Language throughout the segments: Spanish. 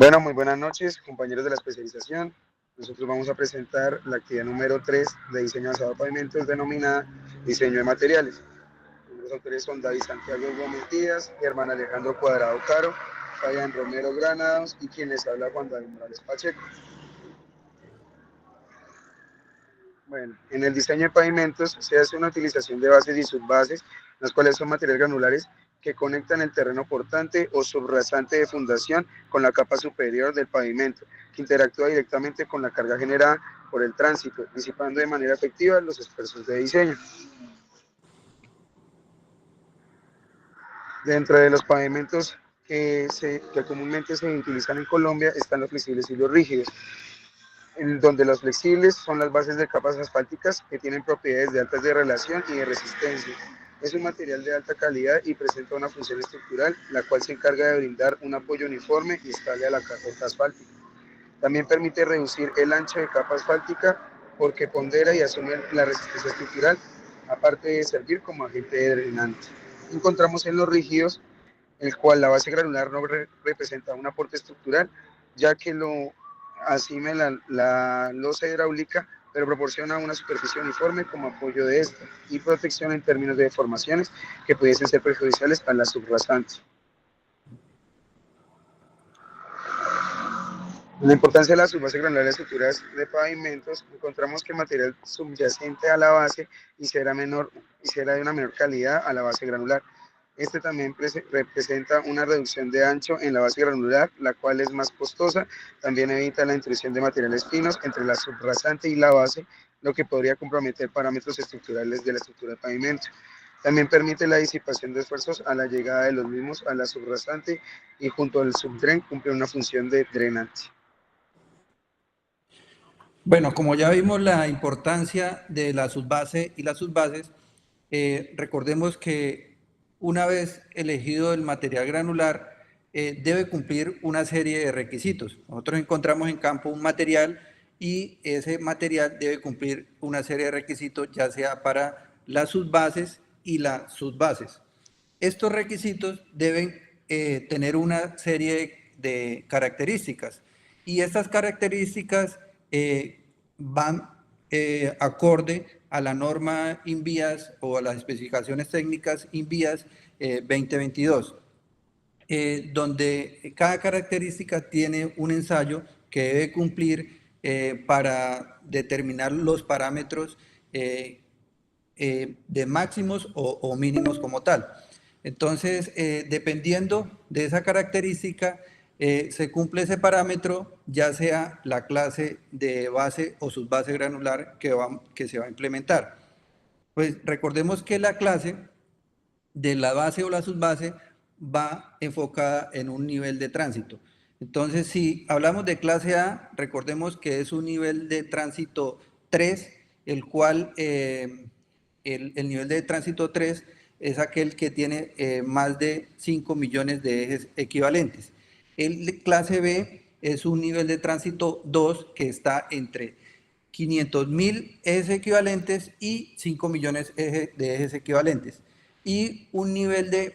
Bueno, muy buenas noches, compañeros de la especialización. Nosotros vamos a presentar la actividad número 3 de diseño avanzado de pavimentos denominada diseño de materiales. Los autores son David Santiago Gómez Díaz, Germán Alejandro Cuadrado Caro, Fabián Romero Granados y quien les habla Juan David Morales Pacheco. Bueno, en el diseño de pavimentos se hace una utilización de bases y subbases, las cuales son materiales granulares que conectan el terreno portante o subrasante de fundación con la capa superior del pavimento, que interactúa directamente con la carga generada por el tránsito, disipando de manera efectiva los esfuerzos de diseño. Dentro de los pavimentos que comúnmente se utilizan en Colombia están los flexibles y los rígidos, en donde los flexibles son las bases de capas asfálticas que tienen propiedades de altas de relación y de resistencia. Es un material de alta calidad y presenta una función estructural, la cual se encarga de brindar un apoyo uniforme y estable a la capa asfáltica. También permite reducir el ancho de capa asfáltica porque pondera y asume la resistencia estructural, aparte de servir como agente drenante. Encontramos en los rígidos, el cual la base granular no representa un aporte estructural, ya que lo asime la losa hidráulica, pero proporciona una superficie uniforme como apoyo de esta y protección en términos de deformaciones que pudiesen ser perjudiciales a la subrasante. La importancia de la subbase granular de estructuras de pavimentos, encontramos que el material subyacente a la base y será de una menor calidad a la base granular. Este también representa una reducción de ancho en la base granular, la cual es más costosa. También evita la intrusión de materiales finos entre la subrasante y la base, lo que podría comprometer parámetros estructurales de la estructura de pavimento. También permite la disipación de esfuerzos a la llegada de los mismos a la subrasante y junto al subdren cumple una función de drenante. Bueno, como ya vimos la importancia de la subbase y las subbases, recordemos que una vez elegido el material granular, debe cumplir una serie de requisitos. Nosotros encontramos en campo un material y ese material debe cumplir una serie de requisitos, ya sea para las subbases y las subbases. Estos requisitos deben tener una serie de características y estas características van acorde a la norma INVIAS o a las especificaciones técnicas INVIAS 2022, donde cada característica tiene un ensayo que debe cumplir para determinar los parámetros de máximos o mínimos como tal. Entonces, dependiendo de esa característica, se cumple ese parámetro, ya sea la clase de base o subbase granular que se va a implementar. Pues recordemos que la clase de la base o la subbase va enfocada en un nivel de tránsito. Entonces, si hablamos de clase A, recordemos que es un nivel de tránsito 3, el cual el nivel de tránsito 3 es aquel que tiene más de 5 millones de ejes equivalentes. El de clase B es un nivel de tránsito 2 que está entre 500.000 ejes equivalentes y 5 millones de ejes equivalentes. Y un nivel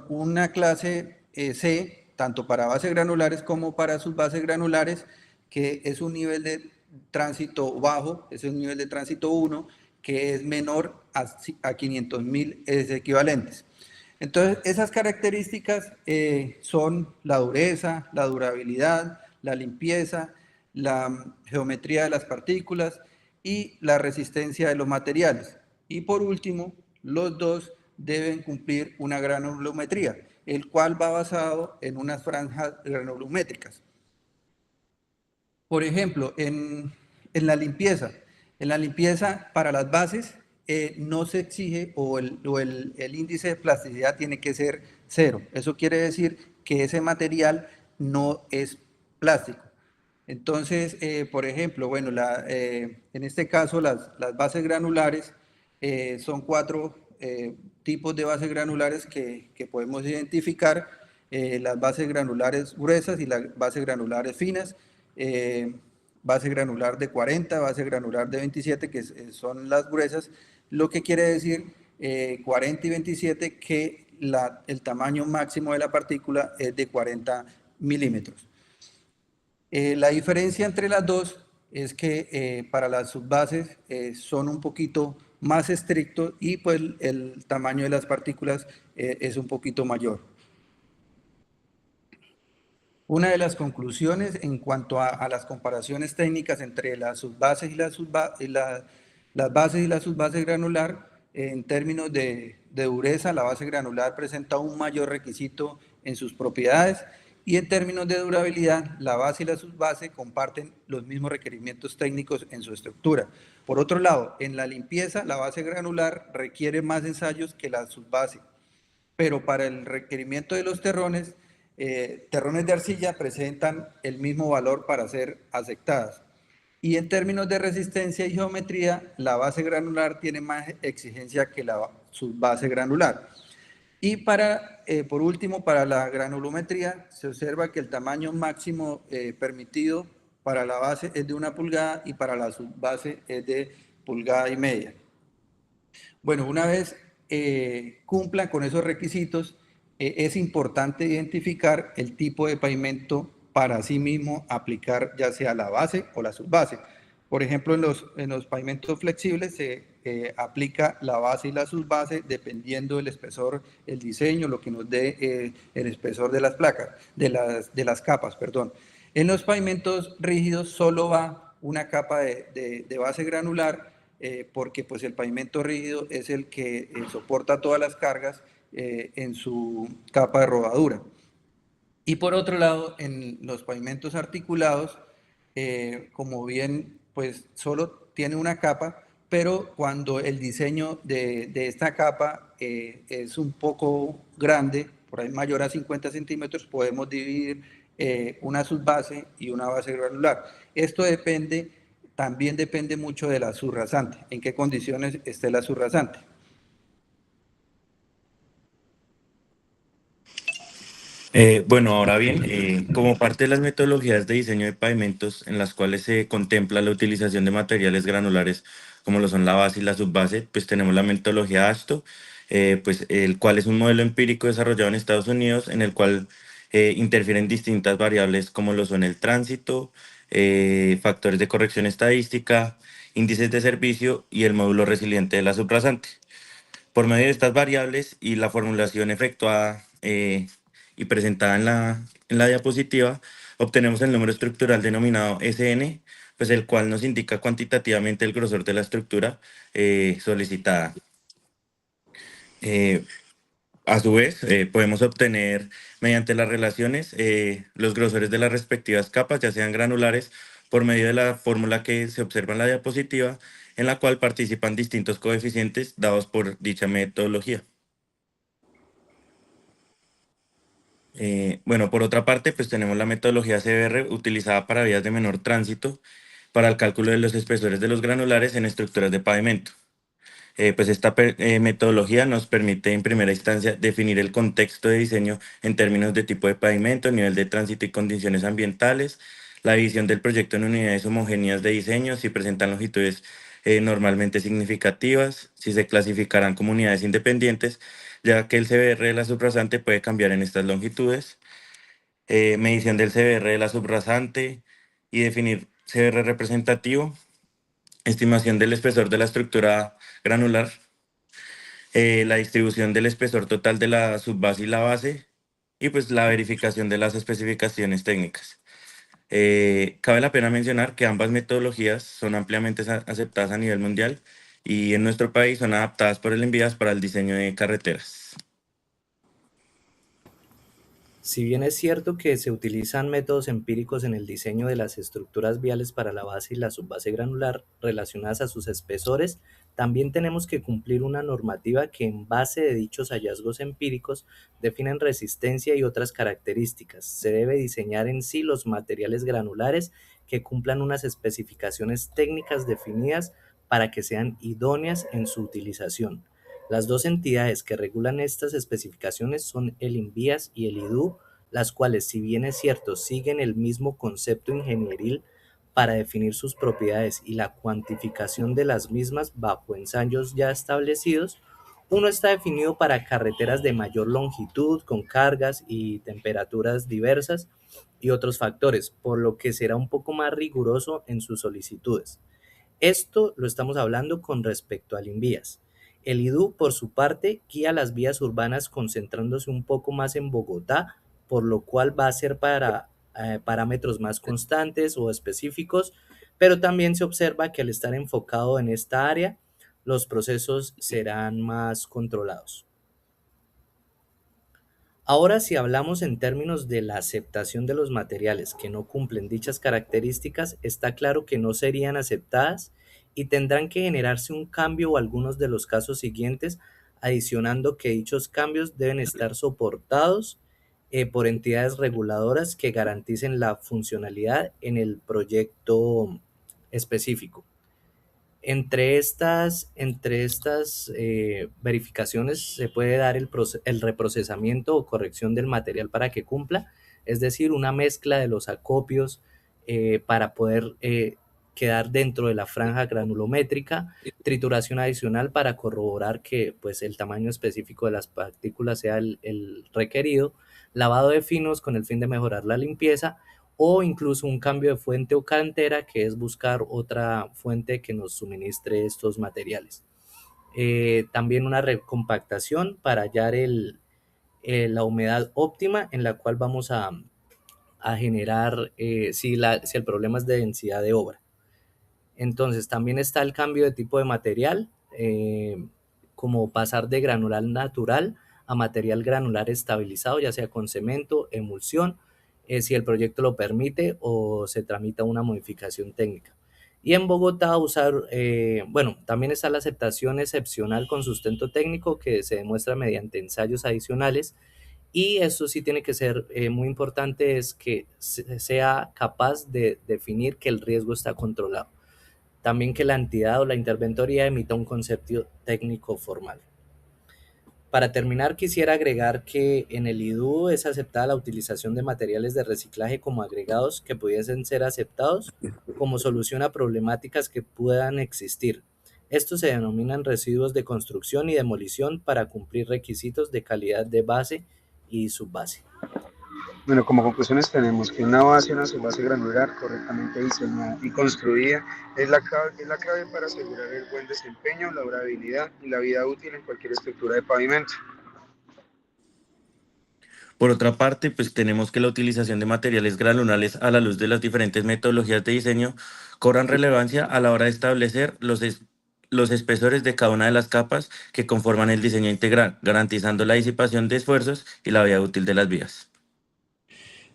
una clase C, tanto para bases granulares como para subbases granulares, que es un nivel de tránsito bajo, es un nivel de tránsito 1, que es menor a 500.000 equivalentes. Entonces, esas características son la dureza, la durabilidad, la limpieza, la geometría de las partículas y la resistencia de los materiales. Y por último, los dos deben cumplir una granulometría, el cual va basado en unas franjas granulométricas. Por ejemplo, en la limpieza para las bases no se exige o el índice de plasticidad tiene que ser 0. Eso quiere decir que ese material no es plástico. Entonces, por ejemplo, bueno, en este caso las bases granulares son 4 tipos de bases granulares que podemos identificar, las bases granulares gruesas y las bases granulares finas, base granular de 40, base granular de 27, que son las gruesas, lo que quiere decir 40 y 27 que el tamaño máximo de la partícula es de 40 milímetros. La diferencia entre las dos es que para las subbases son un poquito más estrictos y pues el tamaño de las partículas es un poquito mayor. Una de las conclusiones en cuanto a las comparaciones técnicas entre las subbases y las bases y la subbase granular, en términos de dureza, la base granular presenta un mayor requisito en sus propiedades y en términos de durabilidad, la base y la subbase comparten los mismos requerimientos técnicos en su estructura. Por otro lado, en la limpieza, la base granular requiere más ensayos que la subbase, pero para el requerimiento de los terrones, terrones de arcilla presentan el mismo valor para ser aceptadas. Y en términos de resistencia y geometría, la base granular tiene más exigencia que la subbase granular. Y por último, para la granulometría, se observa que el tamaño máximo permitido para la base es de 1 pulgada y para la subbase es de 1,5 pulgadas. Bueno, una vez cumplan con esos requisitos, es importante identificar el tipo de pavimento para sí mismo aplicar ya sea la base o la subbase. Por ejemplo, en los pavimentos flexibles se aplica la base y la subbase dependiendo del espesor, el diseño, lo que nos dé el espesor de las placas, de las capas, perdón. En los pavimentos rígidos solo va una capa de base granular porque pues el pavimento rígido es el que soporta todas las cargas en su capa de rodadura. Y por otro lado, en los pavimentos articulados, como bien, pues solo tiene una capa, pero cuando el diseño de esta capa es un poco grande, por ahí mayor a 50 centímetros, podemos dividir una subbase y una base granular. Esto también depende mucho de la subrasante, en qué condiciones esté la subrasante. Bueno, ahora bien, como parte de las metodologías de diseño de pavimentos en las cuales se contempla la utilización de materiales granulares como lo son la base y la subbase, pues tenemos la metodología ASTO, pues el cual es un modelo empírico desarrollado en Estados Unidos en el cual interfieren distintas variables como lo son el tránsito, factores de corrección estadística, índices de servicio y el módulo resiliente de la subrasante. Por medio de estas variables y la formulación efectuada y presentada en la diapositiva, obtenemos el número estructural denominado SN, pues el cual nos indica cuantitativamente el grosor de la estructura solicitada. A su vez, podemos obtener mediante las relaciones los grosores de las respectivas capas, ya sean granulares, por medio de la fórmula que se observa en la diapositiva, en la cual participan distintos coeficientes dados por dicha metodología. Bueno, por otra parte, pues tenemos la metodología CBR utilizada para vías de menor tránsito para el cálculo de los espesores de los granulares en estructuras de pavimento. Pues esta metodología nos permite en primera instancia definir el contexto de diseño en términos de tipo de pavimento, nivel de tránsito y condiciones ambientales, la división del proyecto en unidades homogéneas de diseño, si presentan longitudes normalmente significativas, si se clasificarán como unidades independientes, ya que el CBR de la subrasante puede cambiar en estas longitudes, medición del CBR de la subrasante y definir CBR representativo, estimación del espesor de la estructura granular, la distribución del espesor total de la subbase y la base, y pues la verificación de las especificaciones técnicas. Cabe la pena mencionar que ambas metodologías son ampliamente aceptadas a nivel mundial y en nuestro país son adaptadas por el INVIAS para el diseño de carreteras. Si bien es cierto que se utilizan métodos empíricos en el diseño de las estructuras viales para la base y la subbase granular relacionadas a sus espesores, también tenemos que cumplir una normativa que en base de dichos hallazgos empíricos definen resistencia y otras características. Se debe diseñar en sí los materiales granulares que cumplan unas especificaciones técnicas definidas para que sean idóneas en su utilización. Las dos entidades que regulan estas especificaciones son el INVIAS y el IDU, las cuales, si bien es cierto, siguen el mismo concepto ingenieril para definir sus propiedades y la cuantificación de las mismas bajo ensayos ya establecidos, Uno está definido para carreteras de mayor longitud, con cargas y temperaturas diversas y otros factores, por lo que será un poco más riguroso en sus solicitudes. Esto lo estamos hablando con respecto al INVIAS. El IDU, por su parte, guía las vías urbanas concentrándose un poco más en Bogotá, por lo cual va a ser para parámetros más constantes o específicos, pero también se observa que al estar enfocado en esta área, los procesos serán más controlados. Ahora, si hablamos en términos de la aceptación de los materiales que no cumplen dichas características, está claro que no serían aceptadas y tendrán que generarse un cambio o algunos de los casos siguientes, adicionando que dichos cambios deben estar soportados por entidades reguladoras que garanticen la funcionalidad en el proyecto específico. Entre estas verificaciones se puede dar el reprocesamiento o corrección del material para que cumpla, es decir, una mezcla de los acopios para poder quedar dentro de la franja granulométrica, trituración adicional para corroborar que pues, el tamaño específico de las partículas sea el requerido, lavado de finos con el fin de mejorar la limpieza, o incluso un cambio de fuente o cantera, que es buscar otra fuente que nos suministre estos materiales. También una recompactación para hallar la humedad óptima en la cual vamos a generar si el problema es de densidad de obra. Entonces también está el cambio de tipo de material, como pasar de granular natural a material granular estabilizado, ya sea con cemento, emulsión, si el proyecto lo permite o se tramita una modificación técnica. Y en Bogotá también está la aceptación excepcional con sustento técnico que se demuestra mediante ensayos adicionales, y eso sí tiene que ser muy importante, es que sea capaz de definir que el riesgo está controlado. También que la entidad o la interventoría emita un concepto técnico formal. Para terminar, quisiera agregar que en el IDU es aceptada la utilización de materiales de reciclaje como agregados que pudiesen ser aceptados como solución a problemáticas que puedan existir. Estos se denominan residuos de construcción y demolición para cumplir requisitos de calidad de base y subbase. Bueno, como conclusiones tenemos que una base, una subbase granular correctamente diseñada y construida es la clave para asegurar el buen desempeño, la durabilidad y la vida útil en cualquier estructura de pavimento. Por otra parte, pues tenemos que la utilización de materiales granulares a la luz de las diferentes metodologías de diseño cobran relevancia a la hora de establecer los espesores de cada una de las capas que conforman el diseño integral, garantizando la disipación de esfuerzos y la vida útil de las vías.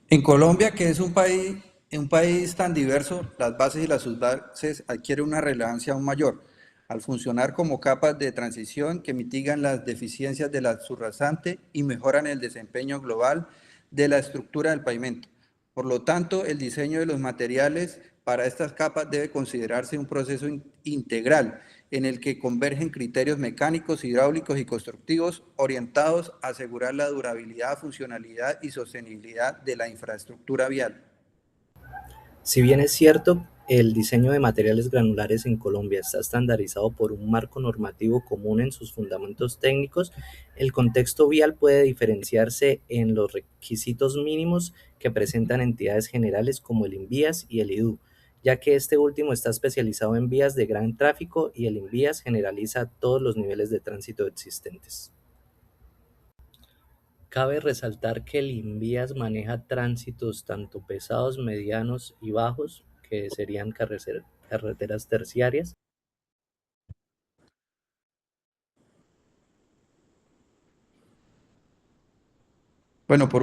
En Colombia, que es un país tan diverso, las bases y las subbases adquieren una relevancia aún mayor, al funcionar como capas de transición que mitigan las deficiencias de la subrasante y mejoran el desempeño global de la estructura del pavimento. Por lo tanto, el diseño de los materiales para estas capas debe considerarse un proceso integral en el que convergen criterios mecánicos, hidráulicos y constructivos orientados a asegurar la durabilidad, funcionalidad y sostenibilidad de la infraestructura vial. Si bien es cierto, el diseño de materiales granulares en Colombia está estandarizado por un marco normativo común en sus fundamentos técnicos, el contexto vial puede diferenciarse en los requisitos mínimos que presentan entidades generales como el INVIAS y el IDU, ya que este último está especializado en vías de gran tráfico y el INVIAS generaliza todos los niveles de tránsito existentes. Cabe resaltar que el INVIAS maneja tránsitos tanto pesados, medianos y bajos, que serían carreteras terciarias. Bueno, por